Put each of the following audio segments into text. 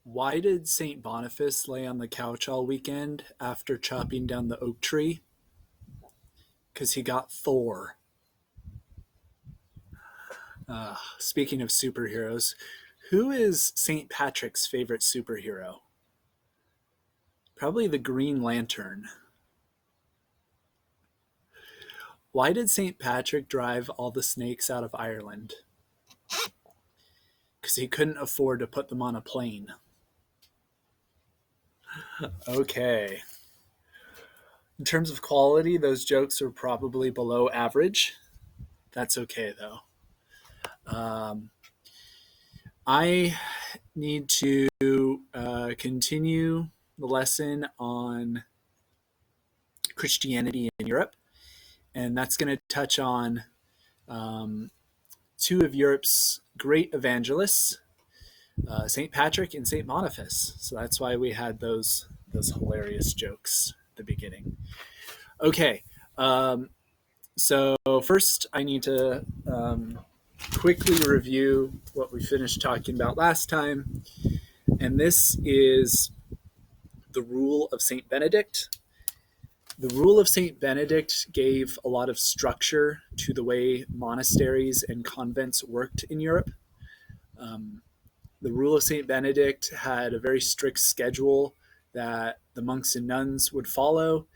Why did St. Boniface lay on the couch all weekend after chopping down the oak tree? Because he got Thor. Speaking of superheroes, who is St. Patrick's favorite superhero? Probably the Green Lantern. Why did St. Patrick drive all the snakes out of Ireland? Because he couldn't afford to put them on a plane. Okay. In terms of quality, those jokes are probably below average. That's okay, though. I need to continue the lesson on Christianity in Europe, and that's going to touch on um, two of Europe's great evangelists, St. Patrick and St. Boniface. So that's why we had those hilarious jokes at the beginning. Okay, so first I need to quickly review what we finished talking about last time, and this is the rule of St. Benedict. The rule of St. Benedict gave a lot of structure to the way monasteries and convents worked in Europe. Um, the rule of St. Benedict had a very strict schedule that the monks and nuns would follow.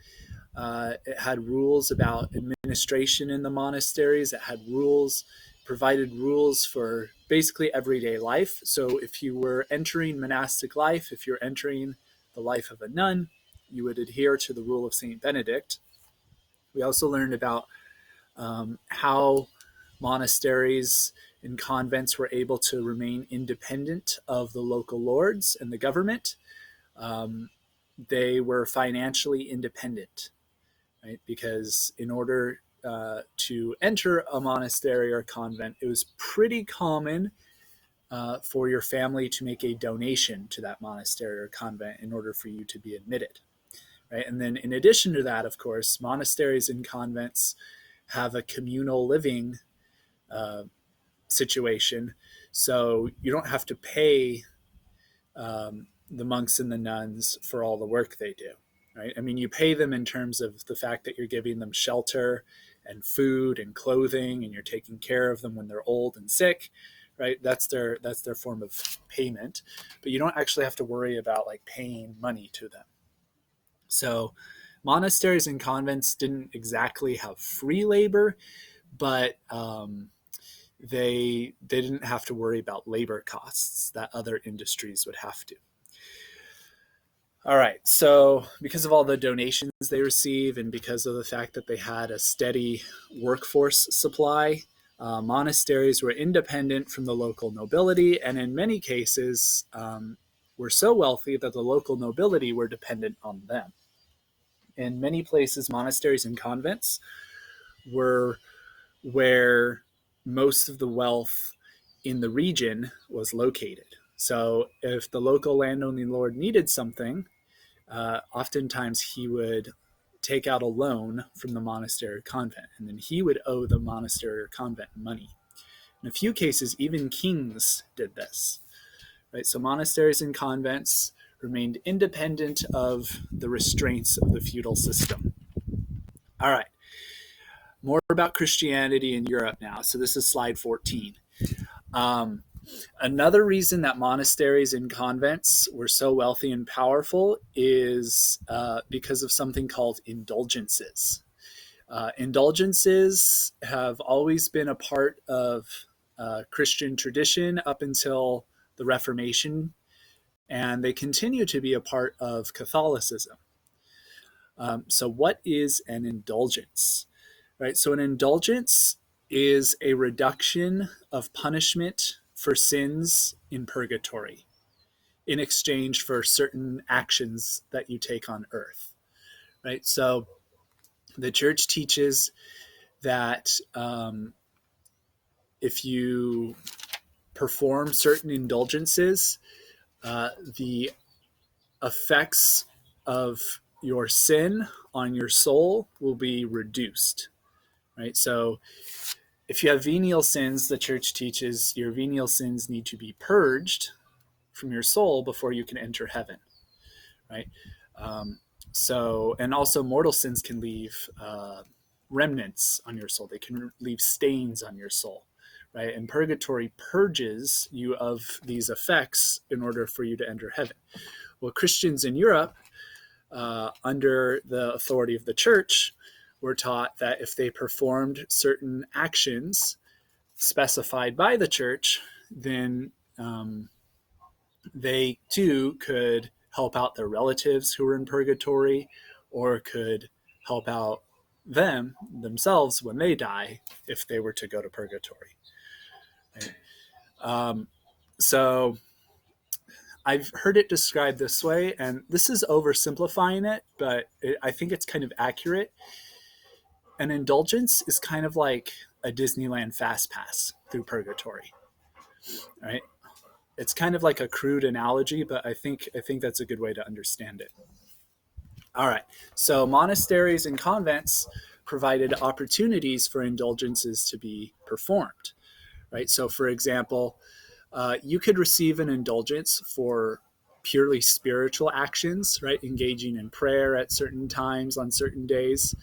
It had rules about administration in the monasteries. It had rules, provided rules for basically everyday life. So if you were entering monastic life, if you're entering the life of a nun, you would adhere to the rule of St. Benedict. We also learned about how monasteries and convents were able to remain independent of the local lords and the government. Um, they were financially independent, right? Because in order to enter a monastery or a convent, it was pretty common for your family to make a donation to that monastery or convent in order for you to be admitted. Right? And then in addition to that, of course, monasteries and convents have a communal living uh, situation. So you don't have to pay the monks and the nuns for all the work they do. Right? I mean, you pay them in terms of the fact that you're giving them shelter and food and clothing, and you're taking care of them when they're old and sick. Right? That's their form of payment, but you don't actually have to worry about like paying money to them. So monasteries and convents didn't exactly have free labor, but they didn't have to worry about labor costs that other industries would have to. All right, so because of all the donations they receive and because of the fact that they had a steady workforce supply, monasteries were independent from the local nobility, and in many cases were so wealthy that the local nobility were dependent on them. In many places, monasteries and convents were where most of the wealth in the region was located. So if the local landowning lord needed something, oftentimes he would take out a loan from the monastery or convent, and then he would owe the monastery or convent money. In a few cases, even kings did this. Right? So monasteries and convents remained independent of the restraints of the feudal system. All right, more about Christianity in Europe now. So this is slide 14. Um, Another reason that monasteries and convents were so wealthy and powerful is because of something called indulgences. Indulgences have always been a part of Christian tradition up until the Reformation, and they continue to be a part of Catholicism. So what is an indulgence? Right. So an indulgence is a reduction of punishment for sins in purgatory in exchange for certain actions that you take on earth. Right. So the church teaches that if you perform certain indulgences, the effects of your sin on your soul will be reduced. Right. So if you have venial sins, the church teaches your venial sins need to be purged from your soul before you can enter heaven, right? And also mortal sins can leave remnants on your soul. They can leave stains on your soul, right? And purgatory purges you of these effects in order for you to enter heaven. Well, Christians in Europe, under the authority of the church, were taught that if they performed certain actions specified by the church, then they too could help out their relatives who were in purgatory, or could help out themselves when they die if they were to go to purgatory. Right? So I've heard it described this way, and this is oversimplifying it, but I think it's kind of accurate. An indulgence is kind of like a Disneyland fast pass through purgatory, right? It's kind of like a crude analogy, but I think that's a good way to understand it. All right, so monasteries and convents provided opportunities for indulgences to be performed, right? So, for example, you could receive an indulgence for purely spiritual actions, right? Engaging in prayer at certain times on certain days.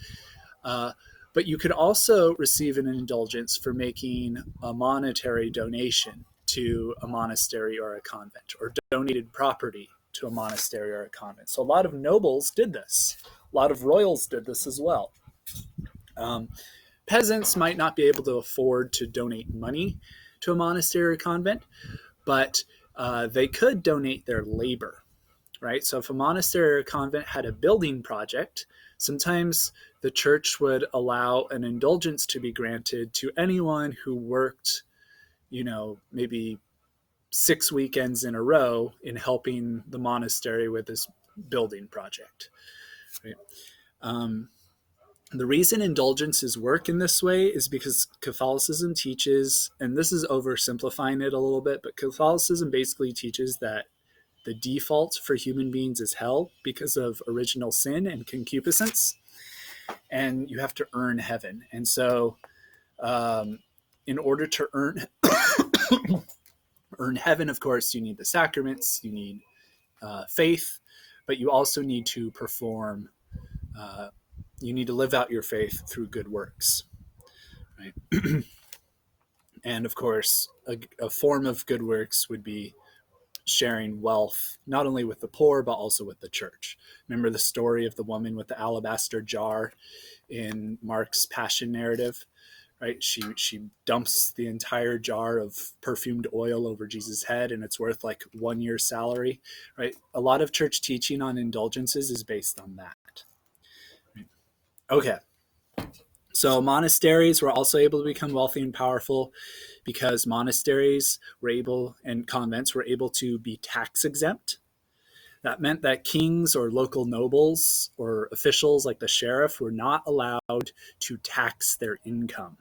But you could also receive an indulgence for making a monetary donation to a monastery or a convent, or donated property to a monastery or a convent. So a lot of nobles did this. A lot of royals did this as well. Peasants might not be able to afford to donate money to a monastery or convent, but they could donate their labor, right? So if a monastery or a convent had a building project, sometimes the church would allow an indulgence to be granted to anyone who worked, maybe 6 weekends in a row in helping the monastery with this building project. Right? The reason indulgences work in this way is because Catholicism teaches, and this is oversimplifying it a little bit, but Catholicism basically teaches that the default for human beings is hell because of original sin and concupiscence, and you have to earn heaven. And so in order to earn heaven, of course, you need the sacraments, you need faith, but you also need to perform, you need to live out your faith through good works, right? And of course, a form of good works would be sharing wealth, not only with the poor, but also with the church. Remember the story of the woman with the alabaster jar in Mark's Passion narrative, right? She dumps the entire jar of perfumed oil over Jesus' head, and it's worth like 1 year's salary, right? A lot of church teaching on indulgences is based on that. Okay. So monasteries were also able to become wealthy and powerful because monasteries were able, and convents were able to be tax exempt. That meant that kings or local nobles or officials like the sheriff were not allowed to tax their income.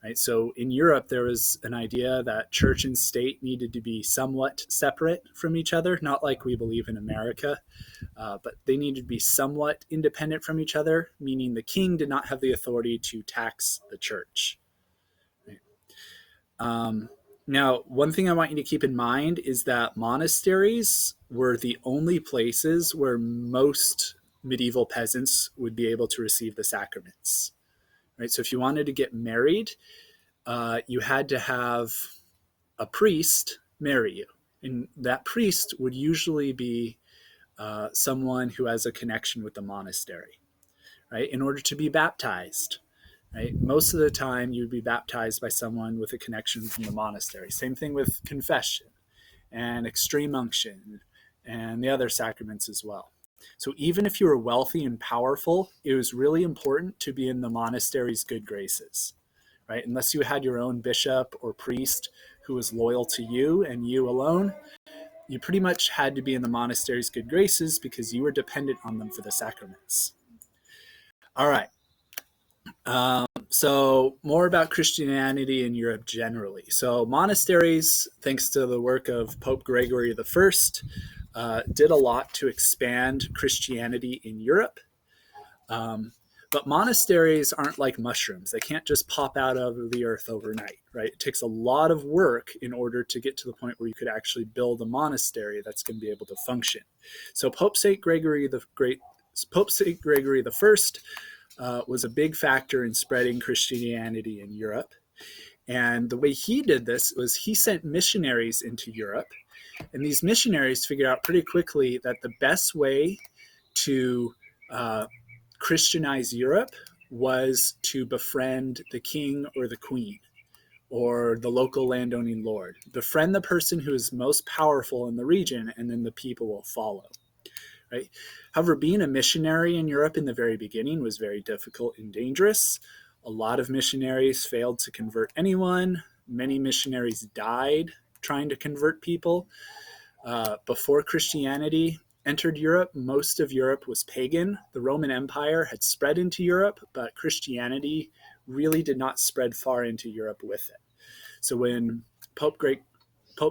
Right? So in Europe, there was an idea that church and state needed to be somewhat separate from each other, not like we believe in America, but they needed to be somewhat independent from each other, meaning the king did not have the authority to tax the church. Right? Now, one thing I want you to keep in mind is that monasteries were the only places where most medieval peasants would be able to receive the sacraments. Right? So if you wanted to get married, you had to have a priest marry you. And that priest would usually be someone who has a connection with the monastery, right? In order to be baptized, right? Most of the time you would be baptized by someone with a connection from the monastery. Same thing with confession and extreme unction and the other sacraments as well. So even if you were wealthy and powerful, it was really important to be in the monastery's good graces, right? Unless you had your own bishop or priest who was loyal to you and you alone, you pretty much had to be in the monastery's good graces because you were dependent on them for the sacraments. All right. So more about Christianity in Europe generally. So monasteries, thanks to the work of Pope Gregory I, did a lot to expand Christianity in Europe. But monasteries aren't like mushrooms. They can't just pop out of the earth overnight, right? It takes a lot of work in order to get to the point where you could actually build a monastery that's going to be able to function. So Pope St. Gregory the Great, Pope St. Gregory the First was a big factor in spreading Christianity in Europe. And the way he did this was he sent missionaries into Europe. And these missionaries figured out pretty quickly that the best way to Christianize Europe was to befriend the king or the queen or the local landowning lord. Befriend the person who is most powerful in the region, and then the people will follow. Right? However, being a missionary in Europe in the very beginning was very difficult and dangerous. A lot of missionaries failed to convert anyone. Many missionaries died trying to convert people. Before Christianity entered Europe, most of Europe was pagan. The Roman Empire had spread into Europe, but Christianity really did not spread far into Europe with it. So when Pope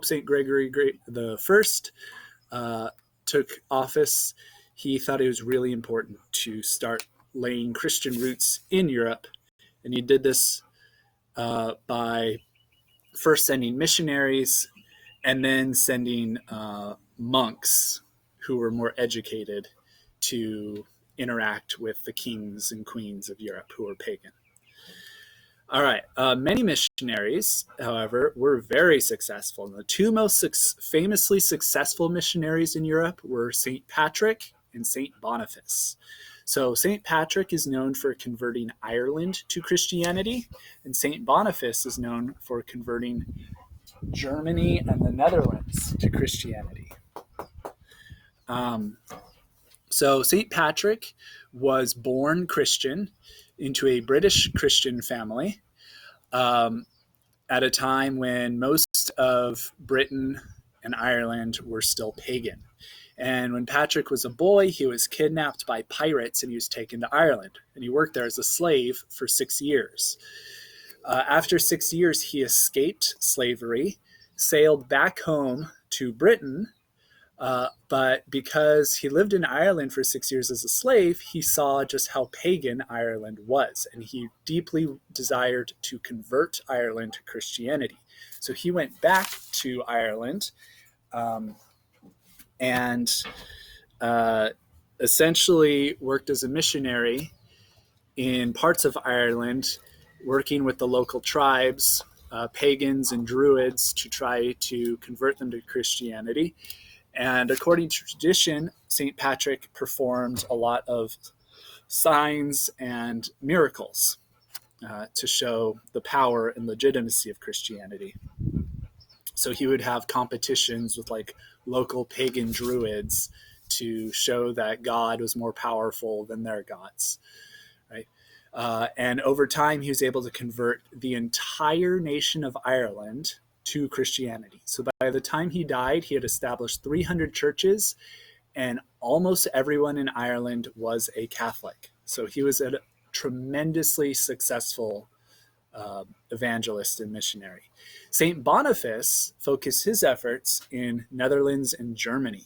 St. Gregory the First took office, he thought it was really important to start laying Christian roots in Europe. And he did this by first sending missionaries and then sending monks who were more educated to interact with the kings and queens of Europe who were pagan. All right. Many missionaries, however, were very successful. And the two most famously successful missionaries in Europe were St. Patrick and St. Boniface. So St. Patrick is known for converting Ireland to Christianity, and St. Boniface is known for converting Germany and the Netherlands to Christianity. So St. Patrick was born Christian into a British Christian family at a time when most of Britain and Ireland were still pagan. And when Patrick was a boy, he was kidnapped by pirates and he was taken to Ireland. And he worked there as a slave for 6 years. After 6 years, he escaped slavery, sailed back home to Britain, but because he lived in Ireland for 6 years as a slave, he saw just how pagan Ireland was, and he deeply desired to convert Ireland to Christianity. So he went back to Ireland and essentially worked as a missionary in parts of Ireland, working with the local tribes, pagans and druids, to try to convert them to Christianity. And according to tradition, St. Patrick performed a lot of signs and miracles to show the power and legitimacy of Christianity. So he would have competitions with like local pagan druids to show that God was more powerful than their gods, right? And over time, he was able to convert the entire nation of Ireland to Christianity. So by the time he died, he had established 300 churches, and almost everyone in Ireland was a Catholic. So he was a tremendously successful evangelist and missionary. St. Boniface focused his efforts in Netherlands and Germany.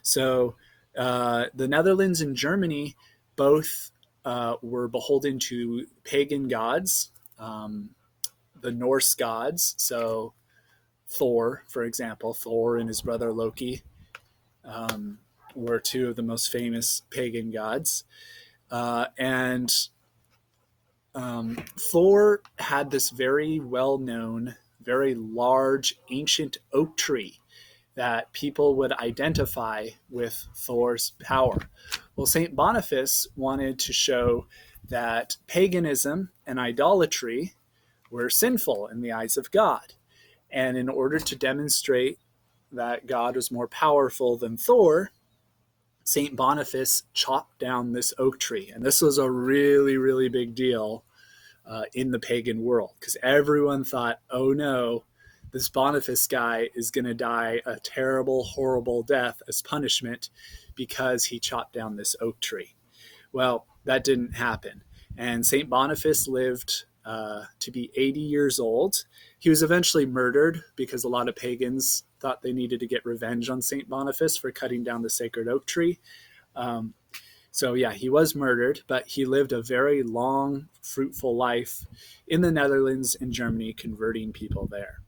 So the Netherlands and Germany both were beholden to pagan gods, the Norse gods. So Thor, for example, Thor and his brother Loki were two of the most famous pagan gods. And Thor had this very well-known, very large, ancient oak tree that people would identify with Thor's power. Well, St. Boniface wanted to show that paganism and idolatry were sinful in the eyes of God. And in order to demonstrate that God was more powerful than Thor, St. Boniface chopped down this oak tree. And this was a really, really big deal in the pagan world, because everyone thought, oh no, this Boniface guy is going to die a terrible, horrible death as punishment because he chopped down this oak tree. Well, that didn't happen. And St. Boniface lived to be 80 years old. He was eventually murdered because a lot of pagans thought they needed to get revenge on St. Boniface for cutting down the sacred oak tree. So yeah, he was murdered, but he lived a very long, fruitful life in the Netherlands and Germany, converting people there.